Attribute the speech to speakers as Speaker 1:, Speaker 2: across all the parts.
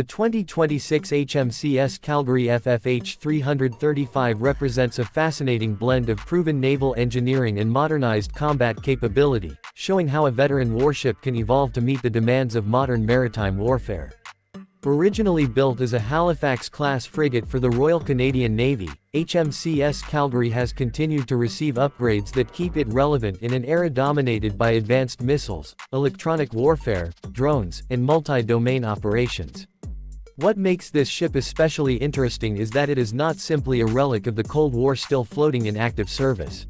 Speaker 1: The 2026 HMCS Calgary FFH 335 represents a fascinating blend of proven naval engineering and modernized combat capability, showing how a veteran warship can evolve to meet the demands of modern maritime warfare. Originally built as a Halifax-class frigate for the Royal Canadian Navy, HMCS Calgary has continued to receive upgrades that keep it relevant in an era dominated by advanced missiles, electronic warfare, drones, and multi-domain operations. What makes this ship especially interesting is that it is not simply a relic of the Cold War still floating in active service.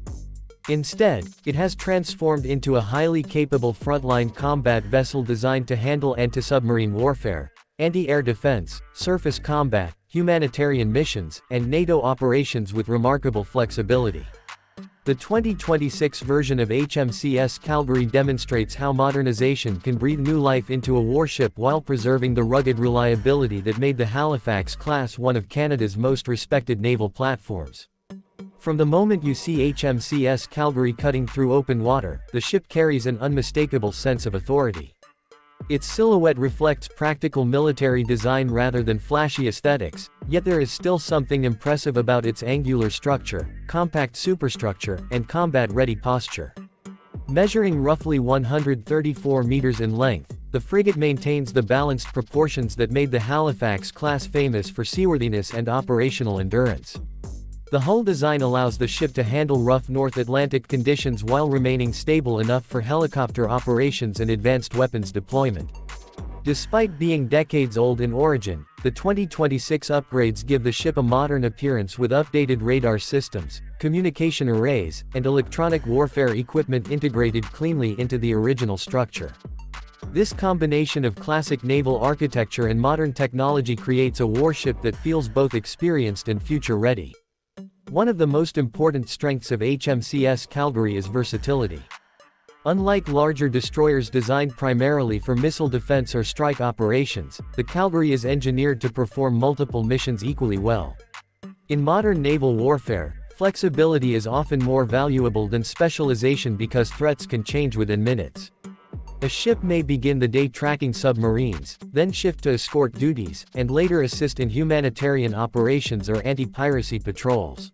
Speaker 1: Instead, it has transformed into a highly capable frontline combat vessel designed to handle anti-submarine warfare, anti-air defense, surface combat, humanitarian missions, and NATO operations with remarkable flexibility. The 2026 version of HMCS Calgary demonstrates how modernization can breathe new life into a warship while preserving the rugged reliability that made the Halifax class one of Canada's most respected naval platforms. From the moment you see HMCS Calgary cutting through open water, the ship carries an unmistakable sense of authority. Its silhouette reflects practical military design rather than flashy aesthetics, yet there is still something impressive about its angular structure, compact superstructure, and combat-ready posture. Measuring roughly 134 meters in length, the frigate maintains the balanced proportions that made the Halifax class famous for seaworthiness and operational endurance. The hull design allows the ship to handle rough North Atlantic conditions while remaining stable enough for helicopter operations and advanced weapons deployment. Despite being decades old in origin, the 2026 upgrades give the ship a modern appearance with updated radar systems, communication arrays, and electronic warfare equipment integrated cleanly into the original structure. This combination of classic naval architecture and modern technology creates a warship that feels both experienced and future-ready. One of the most important strengths of HMCS Calgary is versatility. Unlike larger destroyers designed primarily for missile defense or strike operations, the Calgary is engineered to perform multiple missions equally well. In modern naval warfare, flexibility is often more valuable than specialization because threats can change within minutes. A ship may begin the day tracking submarines, then shift to escort duties, and later assist in humanitarian operations or anti-piracy patrols.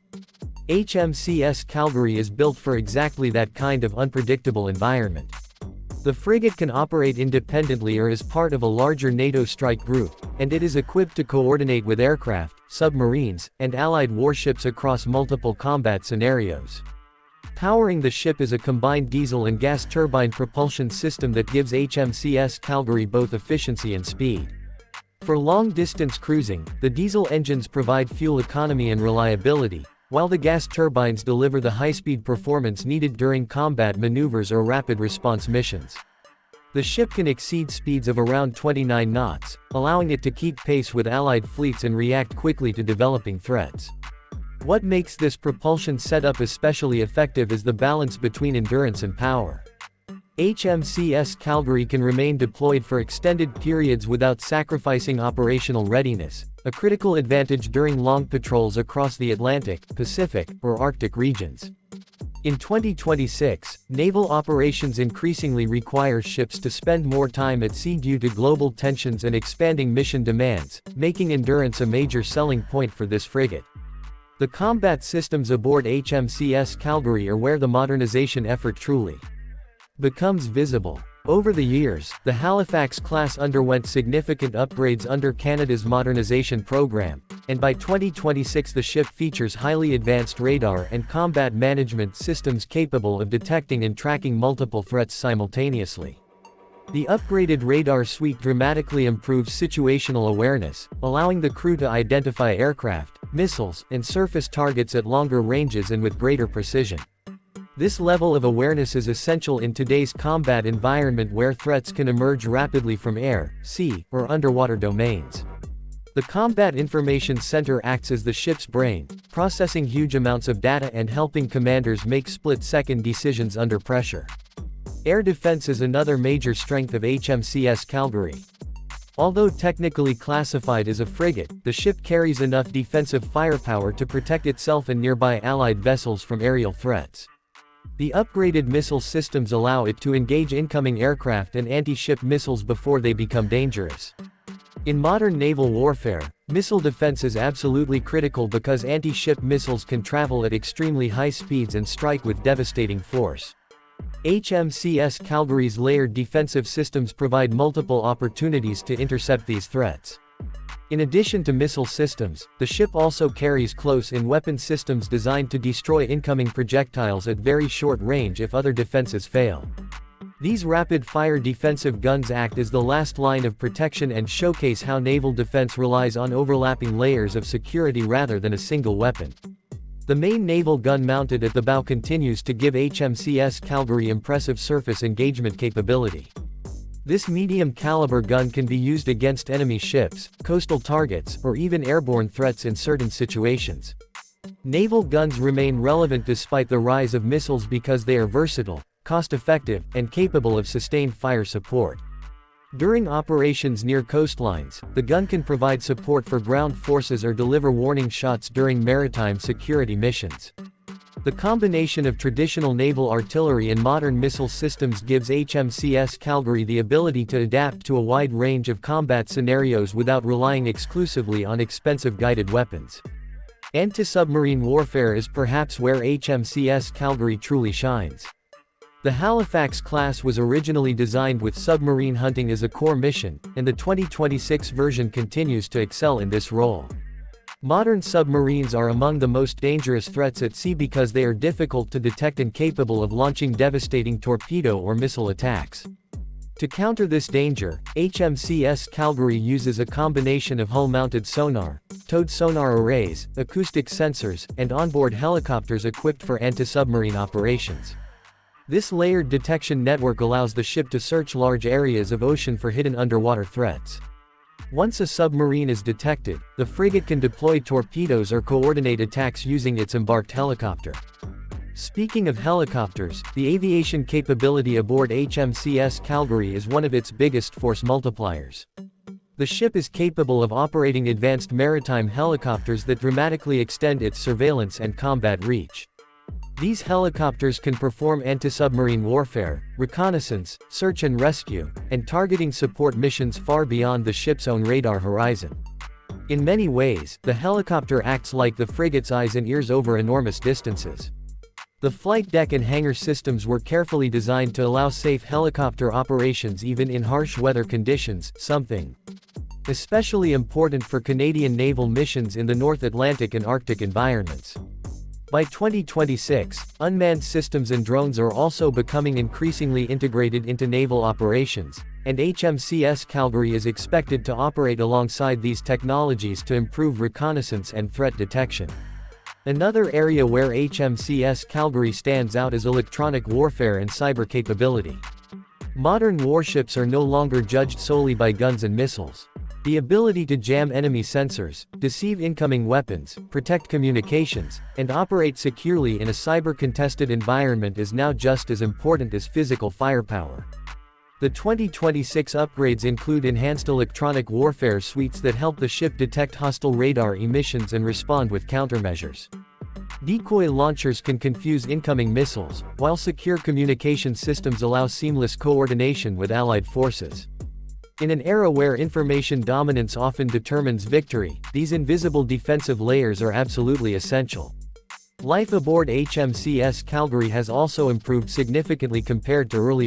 Speaker 1: HMCS Calgary is built for exactly that kind of unpredictable environment. The frigate can operate independently or as part of a larger NATO strike group, and it is equipped to coordinate with aircraft, submarines, and allied warships across multiple combat scenarios. Powering the ship is a combined diesel and gas turbine propulsion system that gives HMCS Calgary both efficiency and speed. For long-distance cruising, the diesel engines provide fuel economy and reliability, while the gas turbines deliver the high-speed performance needed during combat maneuvers or rapid response missions. The ship can exceed speeds of around 29 knots, allowing it to keep pace with Allied fleets and react quickly to developing threats. What makes this propulsion setup especially effective is the balance between endurance and power. HMCS Calgary can remain deployed for extended periods without sacrificing operational readiness, a critical advantage during long patrols across the Atlantic, Pacific, or Arctic regions. In 2026, naval operations increasingly require ships to spend more time at sea due to global tensions and expanding mission demands, making endurance a major selling point for this frigate. The combat systems aboard HMCS Calgary are where the modernization effort truly becomes visible. Over the years, the Halifax class underwent significant upgrades under Canada's modernization program, and by 2026 the ship features highly advanced radar and combat management systems capable of detecting and tracking multiple threats simultaneously. The upgraded radar suite dramatically improves situational awareness, allowing the crew to identify aircraft, missiles, and surface targets at longer ranges and with greater precision. This level of awareness is essential in today's combat environment where threats can emerge rapidly from air, sea, or underwater domains. The Combat Information Center acts as the ship's brain, processing huge amounts of data and helping commanders make split-second decisions under pressure. Air defense is another major strength of HMCS Calgary. Although technically classified as a frigate, the ship carries enough defensive firepower to protect itself and nearby Allied vessels from aerial threats. The upgraded missile systems allow it to engage incoming aircraft and anti-ship missiles before they become dangerous. In modern naval warfare, missile defense is absolutely critical because anti-ship missiles can travel at extremely high speeds and strike with devastating force. HMCS Calgary's layered defensive systems provide multiple opportunities to intercept these threats. In addition to missile systems, the ship also carries close-in weapon systems designed to destroy incoming projectiles at very short range if other defenses fail. These rapid-fire defensive guns act as the last line of protection and showcase how naval defense relies on overlapping layers of security rather than a single weapon. The main naval gun mounted at the bow continues to give HMCS Calgary impressive surface engagement capability. This medium-caliber gun can be used against enemy ships, coastal targets, or even airborne threats in certain situations. Naval guns remain relevant despite the rise of missiles because they are versatile, cost-effective, and capable of sustained fire support. During operations near coastlines, the gun can provide support for ground forces or deliver warning shots during maritime security missions. The combination of traditional naval artillery and modern missile systems gives HMCS Calgary the ability to adapt to a wide range of combat scenarios without relying exclusively on expensive guided weapons. Anti-submarine warfare is perhaps where HMCS Calgary truly shines. The Halifax class was originally designed with submarine hunting as a core mission, and the 2026 version continues to excel in this role. Modern submarines are among the most dangerous threats at sea because they are difficult to detect and capable of launching devastating torpedo or missile attacks. To counter this danger, HMCS Calgary uses a combination of hull-mounted sonar, towed sonar arrays, acoustic sensors, and onboard helicopters equipped for anti-submarine operations. This layered detection network allows the ship to search large areas of ocean for hidden underwater threats. Once a submarine is detected, the frigate can deploy torpedoes or coordinate attacks using its embarked helicopter. Speaking of helicopters, the aviation capability aboard HMCS Calgary is one of its biggest force multipliers. The ship is capable of operating advanced maritime helicopters that dramatically extend its surveillance and combat reach. These helicopters can perform anti-submarine warfare, reconnaissance, search and rescue, and targeting support missions far beyond the ship's own radar horizon. In many ways, the helicopter acts like the frigate's eyes and ears over enormous distances. The flight deck and hangar systems were carefully designed to allow safe helicopter operations even in harsh weather conditions, something especially important for Canadian naval missions in the North Atlantic and Arctic environments. By 2026, unmanned systems and drones are also becoming increasingly integrated into naval operations, and HMCS Calgary is expected to operate alongside these technologies to improve reconnaissance and threat detection. Another area where HMCS Calgary stands out is electronic warfare and cyber capability. Modern warships are no longer judged solely by guns and missiles. The ability to jam enemy sensors, deceive incoming weapons, protect communications, and operate securely in a cyber-contested environment is now just as important as physical firepower. The 2026 upgrades include enhanced electronic warfare suites that help the ship detect hostile radar emissions and respond with countermeasures. Decoy launchers can confuse incoming missiles, while secure communication systems allow seamless coordination with allied forces. In an era where information dominance often determines victory, these invisible defensive layers are absolutely essential. Life aboard HMCS Calgary has also improved significantly compared to earlier